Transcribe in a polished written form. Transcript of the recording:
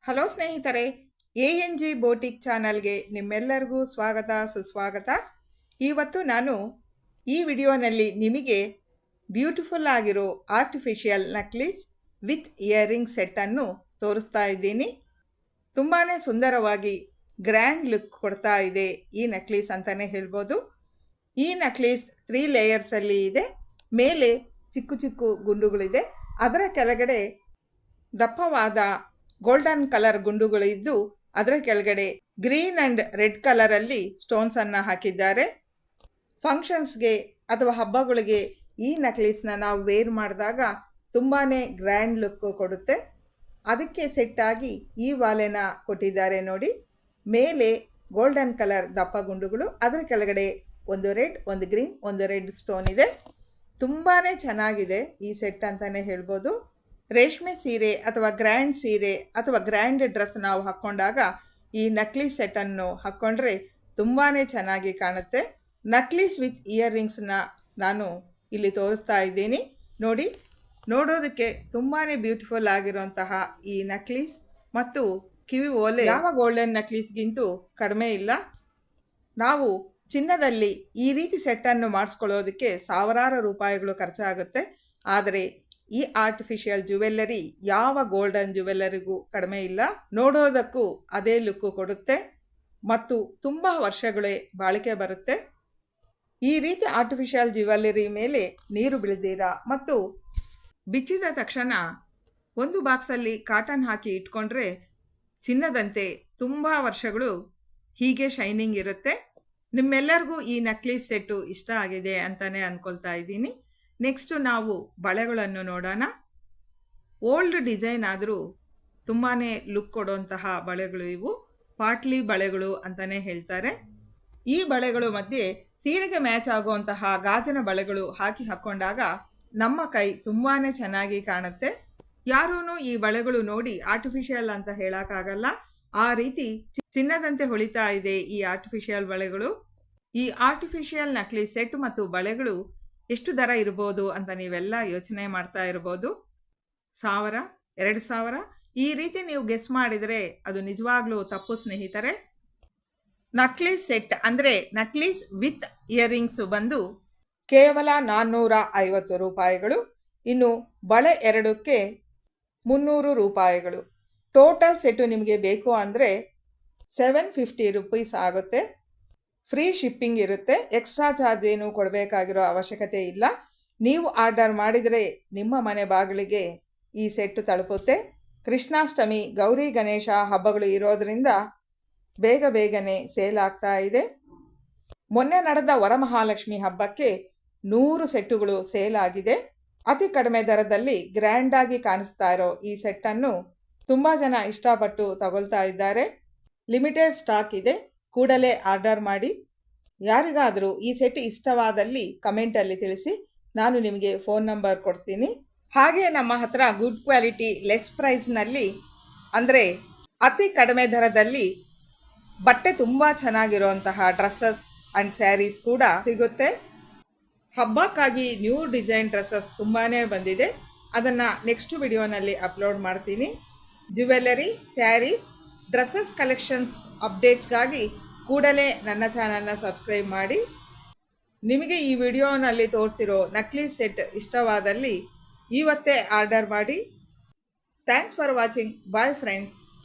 Hello ಸ್ನೇಹಿತರೆ, ಎಎನ್ಜಿ boutique ಚಾನಲ್ಗೆ ನಿಮ್ಮೆಲ್ಲರಿಗೂ ಸ್ವಾಗತ ಸುಸ್ವಾಗತ. ಇವತ್ತು ನಾನು ಈ ವಿಡಿಯೋನಲ್ಲಿ ನಿಮಗೆ ಬ್ಯೂಟಿಫುಲ್ ಆಗಿರೋ ಆರ್ಟಿಫಿಷಿಯಲ್ ನಕ್ಲೀಸ್ ವಿತ್ ಇಯರಿಂಗ್ ಸೆಟ್ಟನ್ನು ತೋರಿಸ್ತಾ ಇದ್ದೀನಿ. ತುಂಬಾ ಸುಂದರವಾಗಿ ಗ್ರ್ಯಾಂಡ್ ಲುಕ್ ಕೊಡ್ತಾ ಇದೆ ಈ ನಕ್ಲೀಸ್ ಅಂತಲೇ ಹೇಳ್ಬೋದು. ಈ ನಕ್ಲೀಸ್ 3 ಲೇಯರ್ಸಲ್ಲಿ ಇದೆ. ಮೇಲೆ ಚಿಕ್ಕ ಚಿಕ್ಕ ಗುಂಡುಗಳಿದೆ, ಅದರ ಕೆಳಗಡೆ ದಪ್ಪವಾದ ಗೋಲ್ಡನ್ ಕಲರ್ ಗುಂಡುಗಳು ಇದ್ದು ಅದರ ಕೆಳಗಡೆ ಗ್ರೀನ್ ಅಂಡ್ ರೆಡ್ ಕಲರಲ್ಲಿ ಸ್ಟೋನ್ಸನ್ನು ಹಾಕಿದ್ದಾರೆ. ಫಂಕ್ಷನ್ಸ್ಗೆ ಅಥವಾ ಹಬ್ಬಗಳಿಗೆ ಈ ನಕ್ಲೀಸ್ನ ನಾವು ವೇರ್ ಮಾಡಿದಾಗ ತುಂಬಾ ಗ್ರ್ಯಾಂಡ್ ಲುಕ್ ಕೊಡುತ್ತೆ. ಅದಕ್ಕೆ ಸೆಟ್ಟಾಗಿ ಈ ವಾಲೆನ ಕೊಟ್ಟಿದ್ದಾರೆ ನೋಡಿ. ಮೇಲೆ ಗೋಲ್ಡನ್ ಕಲರ್ ದಪ್ಪ ಗುಂಡುಗಳು, ಅದರ ಕೆಳಗಡೆ ಒಂದು ರೆಡ್, ಒಂದು ಗ್ರೀನ್, ಒಂದು ರೆಡ್ ಸ್ಟೋನ್ ಇದೆ. ತುಂಬಾ ಚೆನ್ನಾಗಿದೆ ಈ ಸೆಟ್ ಅಂತಲೇ ಹೇಳ್ಬೋದು. ರೇಷ್ಮೆ ಸೀರೆ ಅಥವಾ ಗ್ರ್ಯಾಂಡ್ ಸೀರೆ ಅಥವಾ ಗ್ರ್ಯಾಂಡ್ ಡ್ರೆಸ್ ನಾವು ಹಾಕ್ಕೊಂಡಾಗ ಈ ನಕ್ಲೀಸ್ ಸೆಟ್ಟನ್ನು ಹಾಕ್ಕೊಂಡ್ರೆ ತುಂಬಾ ಚೆನ್ನಾಗಿ ಕಾಣುತ್ತೆ. ನಕ್ಲೀಸ್ ವಿತ್ ಇಯರಿಂಗ್ಸ್ನ ನಾನು ಇಲ್ಲಿ ತೋರಿಸ್ತಾ ಇದ್ದೀನಿ ನೋಡಿ. ನೋಡೋದಕ್ಕೆ ತುಂಬಾ ಬ್ಯೂಟಿಫುಲ್ ಆಗಿರುವಂತಹ ಈ ನಕ್ಲೀಸ್ ಮತ್ತು ಕಿವಿ ಓಲೆ ಯಾವ ಗೋಲ್ಡನ್ ನಕ್ಲೀಸ್ಗಿಂತೂ ಕಡಿಮೆ ಇಲ್ಲ. ನಾವು ಚಿನ್ನದಲ್ಲಿ ಈ ರೀತಿ ಸೆಟ್ಟನ್ನು ಮಾಡಿಸ್ಕೊಳ್ಳೋದಕ್ಕೆ ಸಾವಿರಾರು ರೂಪಾಯಿಗಳು ಖರ್ಚಾಗುತ್ತೆ. ಆದರೆ ಈ ಆರ್ಟಿಫಿಷಿಯಲ್ ಜ್ಯುವೆಲ್ಲರಿ ಯಾವ ಗೋಲ್ಡನ್ ಜ್ಯುವೆಲ್ಲರಿಗೂ ಕಡಿಮೆ ಇಲ್ಲ. ನೋಡೋದಕ್ಕೂ ಅದೇ ಲುಕ್ಕು ಕೊಡುತ್ತೆ ಮತ್ತು ತುಂಬ ವರ್ಷಗಳೇ ಬಾಳಿಕೆ ಬರುತ್ತೆ. ಈ ರೀತಿ ಆರ್ಟಿಫಿಷಿಯಲ್ ಜ್ಯುವೆಲ್ಲರಿ ಮೇಲೆ ನೀರು ಬೀಳ್ದಿರಾ ಮತ್ತು ಬಿಚ್ಚಿದ ತಕ್ಷಣ ಒಂದು ಬಾಕ್ಸಲ್ಲಿ ಕಾಟನ್ ಹಾಕಿ ಇಟ್ಕೊಂಡ್ರೆ ಚಿನ್ನದಂತೆ ತುಂಬ ವರ್ಷಗಳು ಹೀಗೆ ಶೈನಿಂಗ್ ಇರುತ್ತೆ. ನಿಮ್ಮೆಲ್ಲರಿಗೂ ಈ ನಕ್ಲೀಸ್ ಸೆಟ್ಟು ಇಷ್ಟ ಆಗಿದೆ ಅಂತಲೇ ಅಂದ್ಕೊಳ್ತಾ ಇದ್ದೀನಿ. ನೆಕ್ಸ್ಟು ನಾವು ಬಳೆಗಳನ್ನು ನೋಡೋಣ. ಓಲ್ಡ್ ಡಿಸೈನ್ ಆದರೂ ತುಂಬಾ ಲುಕ್ ಕೊಡುವಂತಹ ಬಳೆಗಳು ಇವು. ಪಾಟ್ಲಿ ಬಳೆಗಳು ಅಂತಲೇ ಹೇಳ್ತಾರೆ. ಈ ಬಳೆಗಳು ಮಧ್ಯೆ ಸೀರೆಗೆ ಮ್ಯಾಚ್ ಆಗುವಂತಹ ಗಾಜಿನ ಬಳೆಗಳು ಹಾಕ್ಕೊಂಡಾಗ ನಮ್ಮ ಕೈ ತುಂಬಾ ಚೆನ್ನಾಗಿ ಕಾಣುತ್ತೆ. ಯಾರೂ ಈ ಬಳೆಗಳು ನೋಡಿ ಆರ್ಟಿಫಿಷಿಯಲ್ ಅಂತ ಹೇಳೋಕ್ಕಾಗಲ್ಲ. ಆ ರೀತಿ ಚಿನ್ನದಂತೆ ಹೊಳಿತಾ ಇದೆ ಈ ಆರ್ಟಿಫಿಷಿಯಲ್ ಬಳೆಗಳು. ಈ ಆರ್ಟಿಫಿಷಿಯಲ್ ನಕ್ಲೀಸ್ ಸೆಟ್ ಮತ್ತು ಬಳೆಗಳು ಎಷ್ಟು ದರ ಇರ್ಬೋದು ಅಂತ ನೀವೆಲ್ಲ ಯೋಚನೆ ಮಾಡ್ತಾ ಇರ್ಬೋದು. 1000, 2000 ಈ ರೀತಿ ನೀವು ಗೆಸ್ ಮಾಡಿದರೆ ಅದು ನಿಜವಾಗ್ಲೂ ತಪ್ಪು ಸ್ನೇಹಿತರೆ. ನಕ್ಲೀಸ್ ಸೆಟ್ ಅಂದರೆ ನಕ್ಲೀಸ್ ವಿತ್ ಇಯರಿಂಗ್ಸು ಬಂದು ಕೇವಲ 450 ರೂಪಾಯಿಗಳು. ಇನ್ನು ಬಳೆ ಎರಡಕ್ಕೆ 300 ರೂಪಾಯಿಗಳು. ಟೋಟಲ್ ಸೆಟ್ಟು ನಿಮಗೆ ಬೇಕು ಅಂದರೆ 750 ರುಪೀಸ್ ಆಗುತ್ತೆ. ಫ್ರೀ ಶಿಪ್ಪಿಂಗ್ ಇರುತ್ತೆ. ಎಕ್ಸ್ಟ್ರಾ ಚಾರ್ಜ್ ಏನು ಕೊಡಬೇಕಾಗಿರೋ ಅವಶ್ಯಕತೆ ಇಲ್ಲ. ನೀವು ಆರ್ಡರ್ ಮಾಡಿದರೆ ನಿಮ್ಮ ಮನೆ ಬಾಗಿಲಿಗೆ ಈ ಸೆಟ್ಟು ತಲುಪುತ್ತೆ. ಕೃಷ್ಣಾಷ್ಟಮಿ, ಗೌರಿ ಗಣೇಶ ಹಬ್ಬಗಳು ಇರೋದರಿಂದ ಬೇಗನೆ ಸೇಲ್ ಆಗ್ತಾ ಇದೆ. ಮೊನ್ನೆ ನಡೆದ ವರಮಹಾಲಕ್ಷ್ಮಿ ಹಬ್ಬಕ್ಕೆ 100 ಸೆಟ್ಟುಗಳು ಸೇಲ್ ಆಗಿದೆ. ಅತಿ ಕಡಿಮೆ ದರದಲ್ಲಿ ಗ್ರ್ಯಾಂಡಾಗಿ ಕಾಣಿಸ್ತಾ ಇರೋ ಈ ಸೆಟ್ಟನ್ನು ತುಂಬ ಜನ ಇಷ್ಟಪಟ್ಟು ತಗೊಳ್ತಾ ಇದ್ದಾರೆ. ಲಿಮಿಟೆಡ್ ಸ್ಟಾಕ್ ಇದೆ, ಕೂಡಲೇ ಆರ್ಡರ್ ಮಾಡಿ. ಯಾರಿಗಾದರೂ ಈ ಸೆಟ್ ಇಷ್ಟವಾದಲ್ಲಿ ಕಮೆಂಟಲ್ಲಿ ತಿಳಿಸಿ, ನಾನು ನಿಮಗೆ ಫೋನ್ ನಂಬರ್ ಕೊಡ್ತೀನಿ. ಹಾಗೆ ನಮ್ಮ ಹತ್ರ ಗುಡ್ ಕ್ವಾಲಿಟಿ ಲೆಸ್ ಪ್ರೈಸ್ನಲ್ಲಿ ಅಂದರೆ ಅತಿ ಕಡಿಮೆ ದರದಲ್ಲಿ ಬಟ್ಟೆ ತುಂಬ ಚೆನ್ನಾಗಿರುವಂತಹ ಡ್ರೆಸ್ಸಸ್ ಆ್ಯಂಡ್ ಸ್ಯಾರೀಸ್ ಕೂಡ ಸಿಗುತ್ತೆ. ಹಬ್ಬಕ್ಕಾಗಿ ನ್ಯೂ ಡಿಸೈನ್ ಡ್ರೆಸ್ಸಸ್ ತುಂಬಾ ಬಂದಿದೆ. ಅದನ್ನು ನೆಕ್ಸ್ಟ್ ವಿಡಿಯೋನಲ್ಲಿ ಅಪ್ಲೋಡ್ ಮಾಡ್ತೀನಿ. ಜ್ಯುವೆಲ್ಲರಿ, ಸ್ಯಾರೀಸ್, ಡ್ರೆಸ್ಸಸ್ ಕಲೆಕ್ಷನ್ಸ್ ಅಪ್ಡೇಟ್ಸ್ಗಾಗಿ ಕೂಡಲೇ ನನ್ನ ಚಾನಲ್ನ ಸಬ್ಸ್ಕ್ರೈಬ್ ಮಾಡಿ. ನಿಮಗೆ ಈ ವಿಡಿಯೋನಲ್ಲಿ ತೋರಿಸಿರೋ ನಕ್ಲೀಸ್ ಸೆಟ್ ಇಷ್ಟವಾದಲ್ಲಿ ಇವತ್ತೇ ಆರ್ಡರ್ ಮಾಡಿ. Thanks for watching. Bye friends.